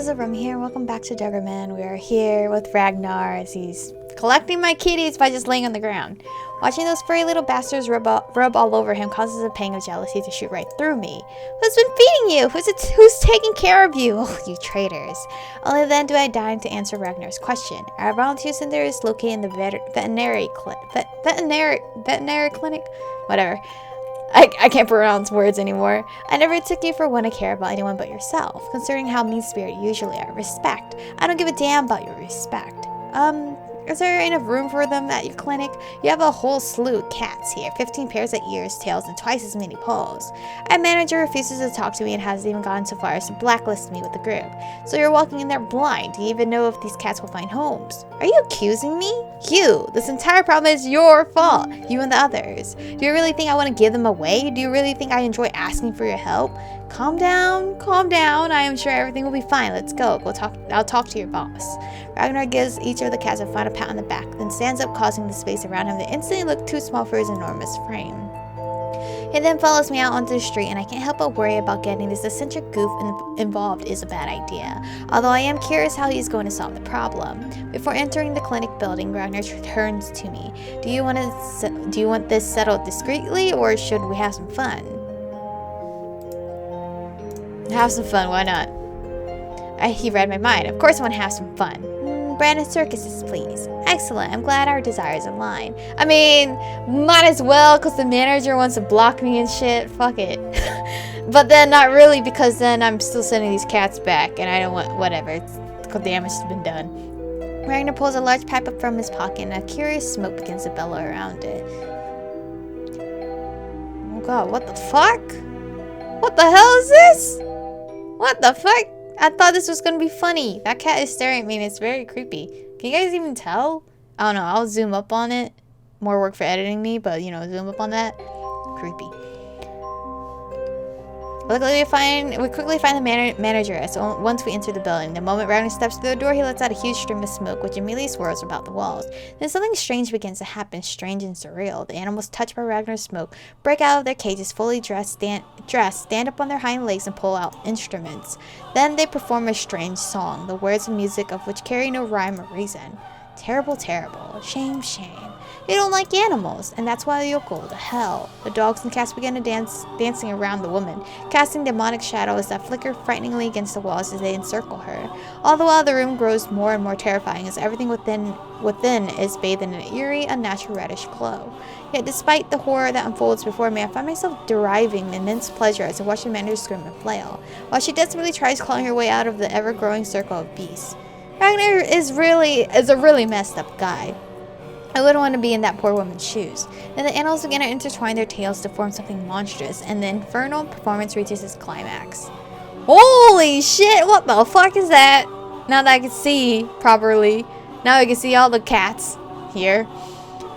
this is Aromie here. Welcome back to Degraman. We are here with Ragnar as he's collecting my kitties by just laying on the ground. Watching those furry little bastards rub all over him causes a pang of jealousy to shoot right through me. Who's been feeding you? Who's taking care of you? Oh, you traitors. Only then do I deign to answer Ragnar's question. Our volunteer center is located in the veterinary clinic? Whatever. I can't pronounce words anymore. I never took you for one to care about anyone but yourself, considering how mean-spirited you usually are. Respect. I don't give a damn about your respect. Is there enough room for them at your clinic? You have a whole slew of cats here, 15 pairs of ears, tails, and twice as many paws. Our manager refuses to talk to me and hasn't even gone so far as to blacklist me with the group. So you're walking in there blind. Do you even know if these cats will find homes? Are you accusing me? You! This entire problem is your fault, you and the others. Do you really think I want to give them away? Do you really think I enjoy asking for your help? Calm down, calm down. I am sure everything will be fine. Let's go. I'll talk to your boss. Ragnar gives each of the cats a final pat on the back, then stands up, causing the space around him to instantly look too small for his enormous frame. He then follows me out onto the street, and I can't help but worry about getting this eccentric goof involved is a bad idea. Although I am curious how he's going to solve the problem. Before entering the clinic building, Ragnar turns to me. Do you want this settled discreetly, or should we have some fun? Have some fun, why not? He read my mind. Of course I want to have some fun. Brandon circuses, please. Excellent. I'm glad our desires align. I mean, might as well, because the manager wants to block me and shit. Fuck it. But then not really, because then I'm still sending these cats back, and I don't want whatever. The damage has been done. Ragnar pulls a large pipe up from his pocket, and a curious smoke begins to bellow around it. Oh god, what the fuck? What the hell is this? What the fuck? I thought this was gonna be funny. That cat is staring at me and it's very creepy. Can you guys even tell? I don't know. I'll zoom up on it. More work for editing me, but you know, zoom up on that. Creepy. Luckily, we quickly find the manager once we enter the building. The moment Ragnar steps through the door, he lets out a huge stream of smoke, which immediately swirls about the walls. Then something strange begins to happen, strange and surreal. The animals touched by Ragnar's smoke break out of their cages, fully dressed, stand up on their hind legs, and pull out instruments. Then they perform a strange song, the words and music of which carry no rhyme or reason. Terrible, terrible. Shame, shame. They don't like animals, and that's why you'll go to hell. The dogs and cats begin to dancing around the woman, casting demonic shadows that flicker frighteningly against the walls as they encircle her. All the while, the room grows more and more terrifying as everything within is bathed in an eerie, unnatural reddish glow. Yet, despite the horror that unfolds before me, I find myself deriving immense pleasure as I watch the manager scream and flail, while she desperately tries clawing her way out of the ever-growing circle of beasts. Ragnar is a really messed up guy. I wouldn't want to be in that poor woman's shoes. Then the animals begin to intertwine their tails to form something monstrous, and the infernal performance reaches its climax. Holy shit, what the fuck is that? Now that I can see properly, now I can see all the cats here.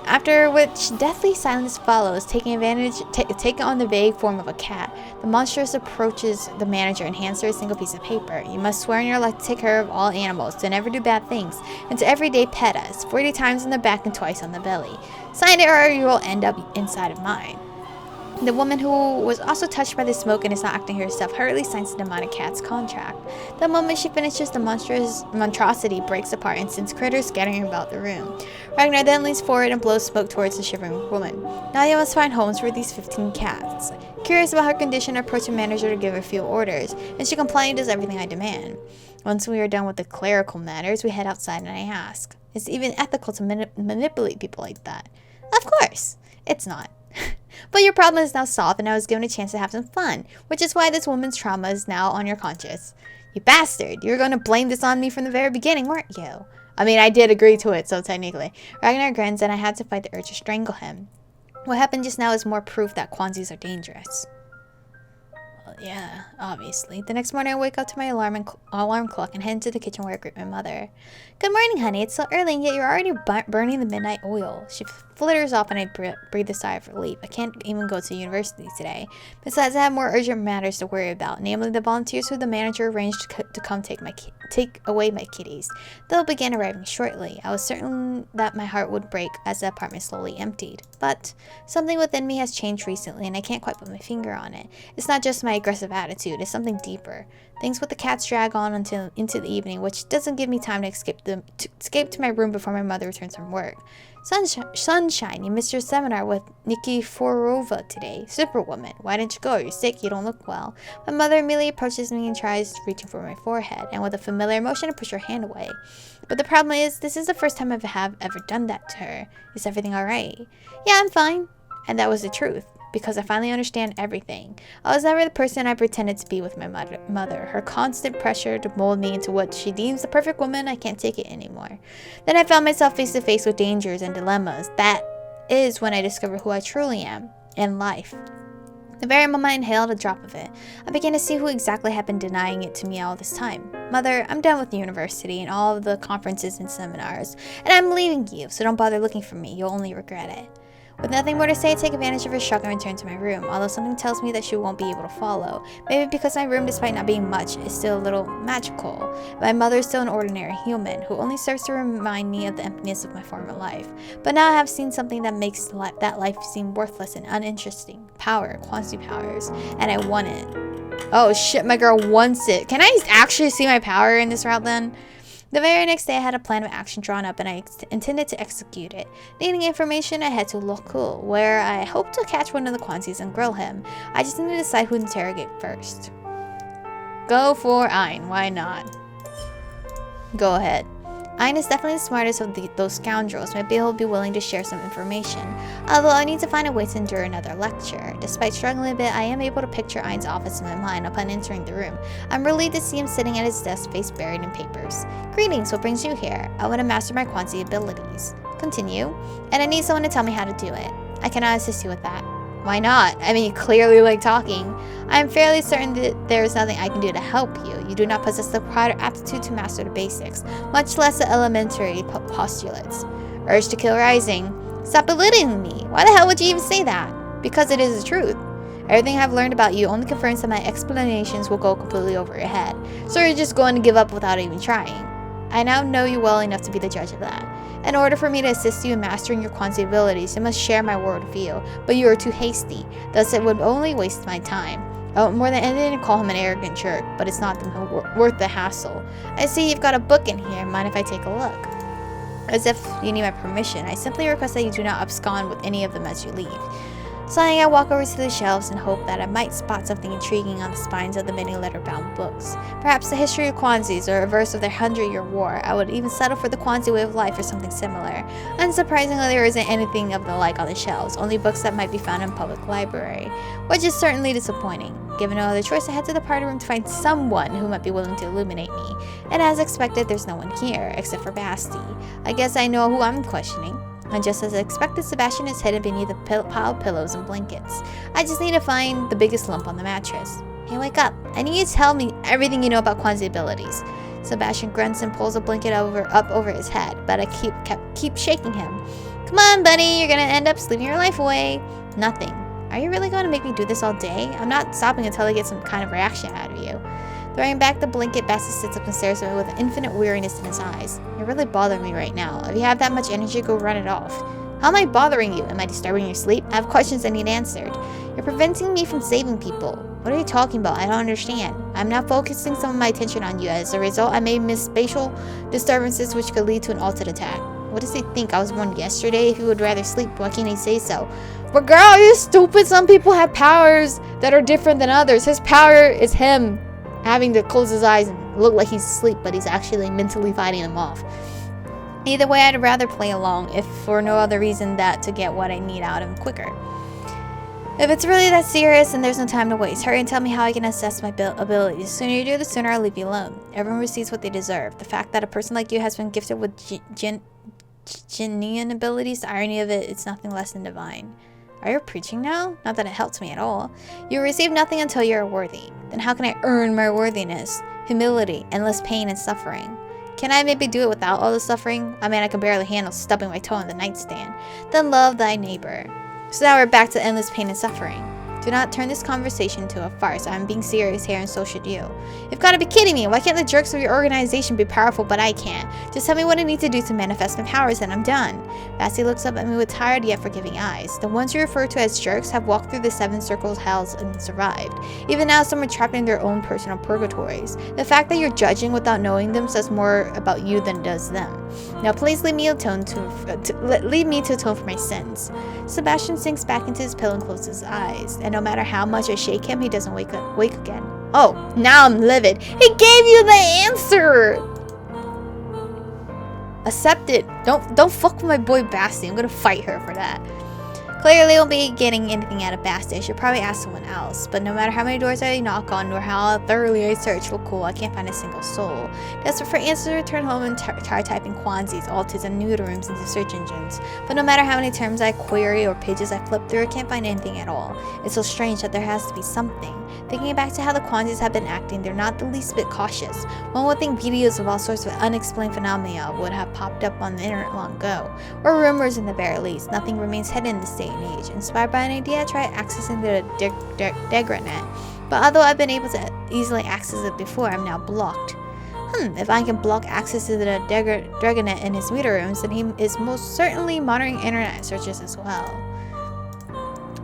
After which deathly silence follows, taking on the vague form of a cat. The monstrous approaches the manager and hands her a single piece of paper. You must swear in your life to take care of all animals, to never do bad things, and to every day pet us, 40 times in the back and twice on the belly. Sign it or you will end up inside of mine. The woman, who was also touched by the smoke and is not acting herself, hurriedly signs the demonic cat's contract. The moment she finishes, the monstrosity breaks apart and sends critters scattering about the room. Ragnar then leans forward and blows smoke towards the shivering woman. Now you must find homes for these 15 cats. Curious about her condition, I approach the manager to give her a few orders, and she compliantly does everything I demand. Once we are done with the clerical matters, we head outside and I ask, is it even ethical to manipulate people like that? Of course, it's not. But your problem is now solved, and I was given a chance to have some fun, which is why this woman's trauma is now on your conscience. You bastard, you were going to blame this on me from the very beginning, weren't you? I mean, I did agree to it, so technically. Ragnar grins, and I had to fight the urge to strangle him. What happened just now is more proof that Quansies are dangerous. Well, yeah, obviously. The next morning, I wake up to my alarm clock and head into the kitchen where I greet my mother. Good morning, honey. It's so early, and yet you're already burning the midnight oil. She flitters off, and I breathe a sigh of relief. I can't even go to university today. Besides, I have more urgent matters to worry about, namely the volunteers who the manager arranged to come take away my kitties. They'll begin arriving shortly. I was certain that my heart would break as the apartment slowly emptied. But something within me has changed recently, and I can't quite put my finger on it. It's not just my aggressive attitude. It's something deeper. Things with the cats drag on until into the evening, which doesn't give me time to escape to my room before my mother returns from work. Sunshine, you missed your seminar with Nikiforova today. Superwoman, why didn't you go? You're sick, you don't look well. My mother immediately approaches me and tries reaching for my forehead, and with a familiar motion to push her hand away. But the problem is, this is the first time I have ever done that to her. Is everything alright? Yeah, I'm fine. And that was the truth, because I finally understand everything. I was never the person I pretended to be with my mother. Her constant pressure to mold me into what she deems the perfect woman, I can't take it anymore. Then I found myself face to face with dangers and dilemmas. That is when I discovered who I truly am in life. The very moment I inhaled a drop of it, I began to see who exactly had been denying it to me all this time. Mother, I'm done with the university and all of the conferences and seminars, and I'm leaving you, so don't bother looking for me. You'll only regret it. With nothing more to say, I take advantage of her shock and return to my room, although something tells me that she won't be able to follow. Maybe because my room, despite not being much, is still a little magical. My mother is still an ordinary human, who only serves to remind me of the emptiness of my former life. But now I have seen something that makes that life seem worthless and uninteresting. Power, quantity powers, and I want it. Oh shit, my girl wants it. Can I actually see my power in this route then? The very next day, I had a plan of action drawn up, and I intended to execute it. Needing information, I head to Lokul, where I hope to catch one of the Quanzis and grill him. I just need to decide who to interrogate first. Go for Ein, why not? Go ahead. Ein is definitely the smartest of those scoundrels. Maybe he'll be willing to share some information. Although I need to find a way to endure another lecture. Despite struggling a bit, I am able to picture Ein's office in my mind upon entering the room. I'm relieved to see him sitting at his desk, face buried in papers. Greetings, what brings you here? I want to master my Quanzi abilities. Continue. And I need someone to tell me how to do it. I cannot assist you with that. Why not? I mean, you clearly like talking. I am fairly certain that there is nothing I can do to help you. You do not possess the required aptitude to master the basics, much less the elementary postulates. Urge to kill rising. Stop belittling me. Why the hell would you even say that? Because it is the truth. Everything I've learned about you only confirms that my explanations will go completely over your head. So you're just going to give up without even trying. I now know you well enough to be the judge of that. In order for me to assist you in mastering your Quanzi abilities, you must share my worldview, but you are too hasty, thus it would only waste my time. I would more than anything to call him an arrogant jerk, but it's not worth the hassle. I see you've got a book in here, mind if I take a look? As if you need my permission, I simply request that you do not abscond with any of them as you leave. Sighing, I walk over to the shelves and hope that I might spot something intriguing on the spines of the many letter-bound books. Perhaps the history of Quanzis or a verse of their 100-year war. I would even settle for the Quanzi way of life or something similar. Unsurprisingly, there isn't anything of the like on the shelves, only books that might be found in public library, which is certainly disappointing. Given no other choice, I head to the party room to find someone who might be willing to illuminate me. And as expected, there's no one here, except for Basti. I guess I know who I'm questioning. And just as I expected, Sebastian is hidden beneath a pile of pillows and blankets. I just need to find the biggest lump on the mattress. Hey, wake up. I need you to tell me everything you know about Quanzi abilities. Sebastian grunts and pulls a blanket up over his head, but I keep shaking him. Come on, buddy, you're gonna end up sleeping your life away. Nothing. Are you really going to make me do this all day? I'm not stopping until I get some kind of reaction out of you. Throwing back the blanket, Basti sits up and stares at me with infinite weariness in his eyes. You're really bothering me right now. If you have that much energy, go run it off. How am I bothering you? Am I disturbing your sleep? I have questions I need answered. You're preventing me from saving people. What are you talking about? I don't understand. I'm now focusing some of my attention on you. As a result, I may miss spatial disturbances which could lead to an altered attack. What does he think? I was born yesterday? If he would rather sleep, why can't he say so? But girl, are you stupid? Some people have powers that are different than others. His power is him having to close his eyes and look like he's asleep, but he's actually mentally fighting them off. Either way, I'd rather play along, if for no other reason that to get what I need out of him quicker. If it's really that serious, then there's no time to waste. Hurry and tell me how I can assess my abilities. The sooner you do, the sooner I'll leave you alone. Everyone receives what they deserve. The fact that a person like you has been gifted with genuine abilities, the irony of it, it's nothing less than divine. Are you preaching now? Not that it helps me at all. You receive nothing until you are worthy. Then how can I earn my worthiness? Humility, endless pain and suffering. Can I maybe do it without all the suffering? I mean, I can barely handle stubbing my toe on the nightstand. Then love thy neighbor. So now we're back to endless pain and suffering. Do not turn this conversation into a farce. I'm being serious here and so should you. You've got to be kidding me. Why can't the jerks of your organization be powerful but I can't? Just tell me what I need to do to manifest my powers and I'm done. Bassie looks up at me with tired yet forgiving eyes. The ones you refer to as jerks have walked through the 7 circles hells and survived. Even now some are trapped in their own personal purgatories. The fact that you're judging without knowing them says more about you than it does them. Now please leave me to atone for my sins. Sebastian sinks back into his pillow and closes his eyes, and no matter how much I shake him, he doesn't wake again. Oh, now I'm livid. He gave you the answer! Accept it. Don't fuck with my boy Bassie. I'm gonna fight her for that. Clearly, I won't be getting anything out of Bastie. I should probably ask someone else. But no matter how many doors I knock on, nor how thoroughly I search for cool, I can't find a single soul. Desperate for answers, I return home and try typing quansies, altas, and neuter rooms into search engines. But no matter how many terms I query or pages I flip through, I can't find anything at all. It's so strange that there has to be something. Thinking back to how the quansies have been acting, they're not the least bit cautious. One would think videos of all sorts of unexplained phenomena would have popped up on the internet long ago. Or rumors in the very least. Nothing remains hidden in this day and age. Inspired by an idea, I tried accessing the Degraman. But although I've been able to easily access it before, I'm now blocked. If I can block access to the Degraman in his meter rooms, then he is most certainly monitoring internet searches as well.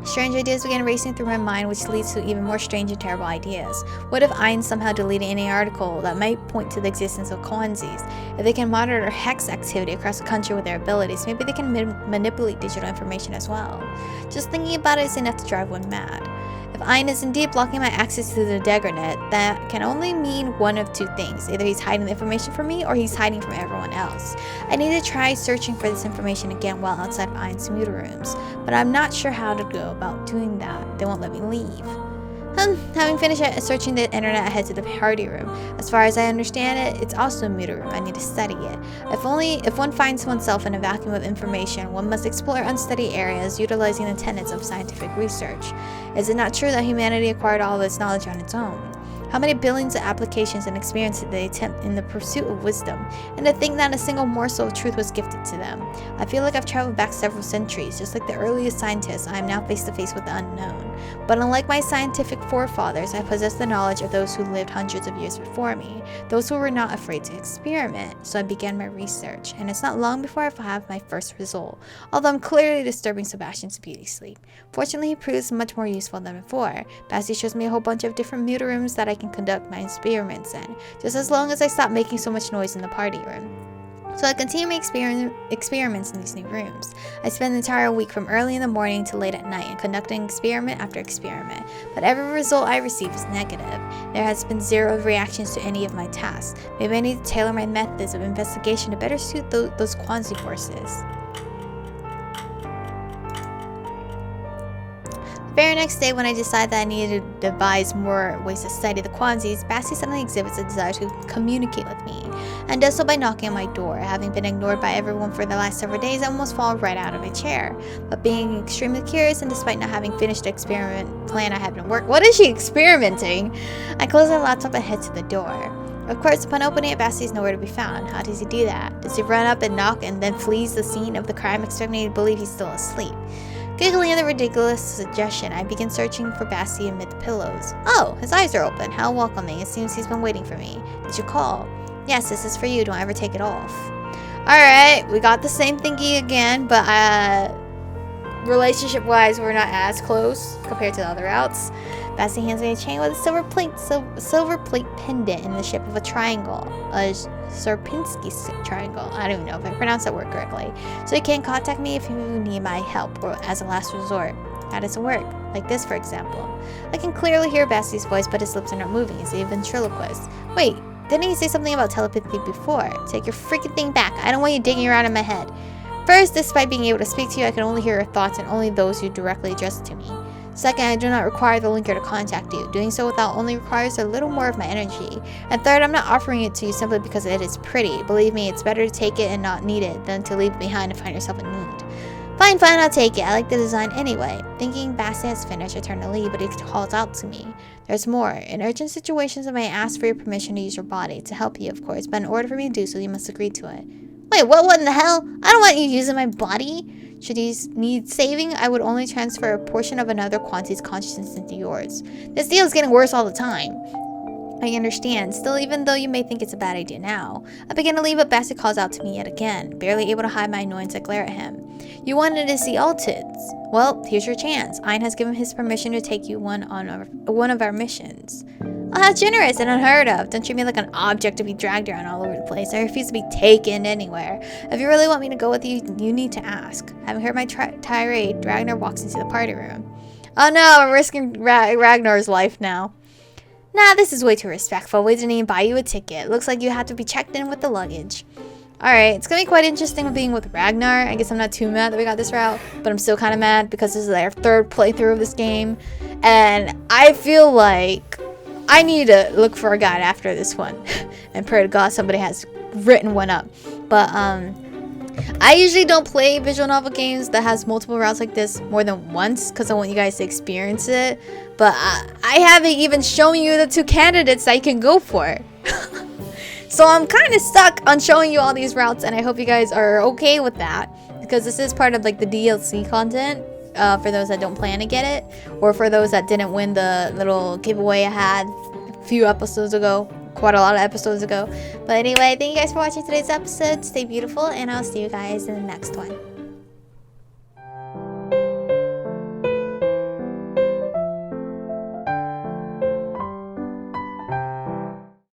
Strange ideas began racing through my mind, which leads to even more strange and terrible ideas. What if Ein somehow deleted any article that might point to the existence of quansies? If they can monitor hex activity across the country with their abilities, maybe they can manipulate digital information as well. Just thinking about it is enough to drive one mad. If Ein is indeed blocking my access to the Degraman, that can only mean one of two things. Either he's hiding the information from me, or he's hiding from everyone else. I need to try searching for this information again while outside of Ein's meter rooms, but I'm not sure how to go about doing that. They won't let me leave. Having finished searching the internet, I head to the party room. As far as I understand it, it's also a meter room. I need to study it. If one finds oneself in a vacuum of information, one must explore unstudied areas, utilizing the tenets of scientific research. Is it not true that humanity acquired all of its knowledge on its own? How many billions of applications and experiences did they attempt in the pursuit of wisdom? And to think that a single morsel of truth was gifted to them. I feel like I've traveled back several centuries. Just like the earliest scientists, I am now face to face with the unknown. But unlike my scientific forefathers, I possess the knowledge of those who lived hundreds of years before me. Those who were not afraid to experiment. So I began my research. And it's not long before I have my first result. Although I'm clearly disturbing Sebastian's beauty sleep. Fortunately, he proves much more useful than before. Bassie shows me a whole bunch of different meter rooms that I can conduct my experiments in, just as long as I stop making so much noise in the party room. So I continue my experiments in these new rooms. I spend the entire week from early in the morning to late at night and conducting experiment after experiment, but every result I receive is negative. There has been zero reactions to any of my tasks. Maybe I need to tailor my methods of investigation to better suit those quansi forces. The very next day, when I decide that I needed to devise more ways to study the quansies, Bassie suddenly exhibits a desire to communicate with me, and does so by knocking on my door. Having been ignored by everyone for the last several days, I almost fall right out of my chair. But being extremely curious, and despite not having finished the experiment plan I had been working— what is she experimenting? I close my laptop and head to the door. Of course, upon opening it, Bassie is nowhere to be found. How does he do that? Does he run up and knock and then flees the scene of the crime, expecting me to believe he's still asleep? Giggling at the ridiculous suggestion, I begin searching for Bassie amid the pillows. Oh, his eyes are open. How welcoming. It seems he's been waiting for me. Did you call? Yes, this is for you. Don't ever take it off. Alright, we got the same thingy again, but relationship-wise, we're not as close compared to the other routes. Bassie hands me a chain with a silver plate pendant in the shape of a triangle. A Sierpinski triangle. I don't even know if I pronounced that word correctly. So you can contact me if you need my help, or as a last resort. How does it work? Like this, for example. I can clearly hear Bassie's voice, but his lips are not moving. Is he a ventriloquist? Wait, didn't he say something about telepathy before? Take your freaking thing back. I don't want you digging around in my head. First, despite being able to speak to you, I can only hear your thoughts and only those you directly address to me. Second, I do not require the linker to contact you. Doing so without only requires a little more of my energy. And third, I'm not offering it to you simply because it is pretty. Believe me, it's better to take it and not need it than to leave it behind and find yourself in need. Fine, I'll take it. I like the design anyway. Thinking Bassie has finished, I turn to leave, but he calls out to me. There's more. In urgent situations, I may ask for your permission to use your body. To help you, of course, but in order for me to do so, you must agree to it. Wait, what in the hell? I don't want you using my body. Should you need saving, I would only transfer a portion of another quantity's consciousness into yours. This deal is getting worse all the time. I understand. Still, even though you may think it's a bad idea now, I begin to leave, but Basset calls out to me yet again, barely able to hide my annoyance. I glare at him. You wanted to see Altids. Well, here's your chance. Ein has given his permission to take you one of our missions. Oh, how generous and unheard of. Don't treat me like an object to be dragged around all over the place. I refuse to be taken anywhere. If you really want me to go with you, you need to ask. Having heard my tirade, Ragnar walks into the party room. Oh no, I'm risking Ragnar's life now. Nah, this is way too respectful. We didn't even buy you a ticket. Looks like you have to be checked in with the luggage. Alright, it's gonna be quite interesting being with Ragnar. I guess I'm not too mad that we got this route, but I'm still kind of mad because this is our third playthrough of this game. And I feel like I need to look for a guide after this one. And pray to God somebody has written one up. But, I usually don't play visual novel games that has multiple routes like this more than once because I want you guys to experience it. But I haven't even shown you the two candidates that you can go for. So I'm kind of stuck on showing you all these routes, and I hope you guys are okay with that because this is part of like the DLC content for those that don't plan to get it, or for those that didn't win the little giveaway I had a few episodes ago. Quite a lot of episodes ago. But anyway, thank you guys for watching today's episode. Stay beautiful, and I'll see you guys in the next one.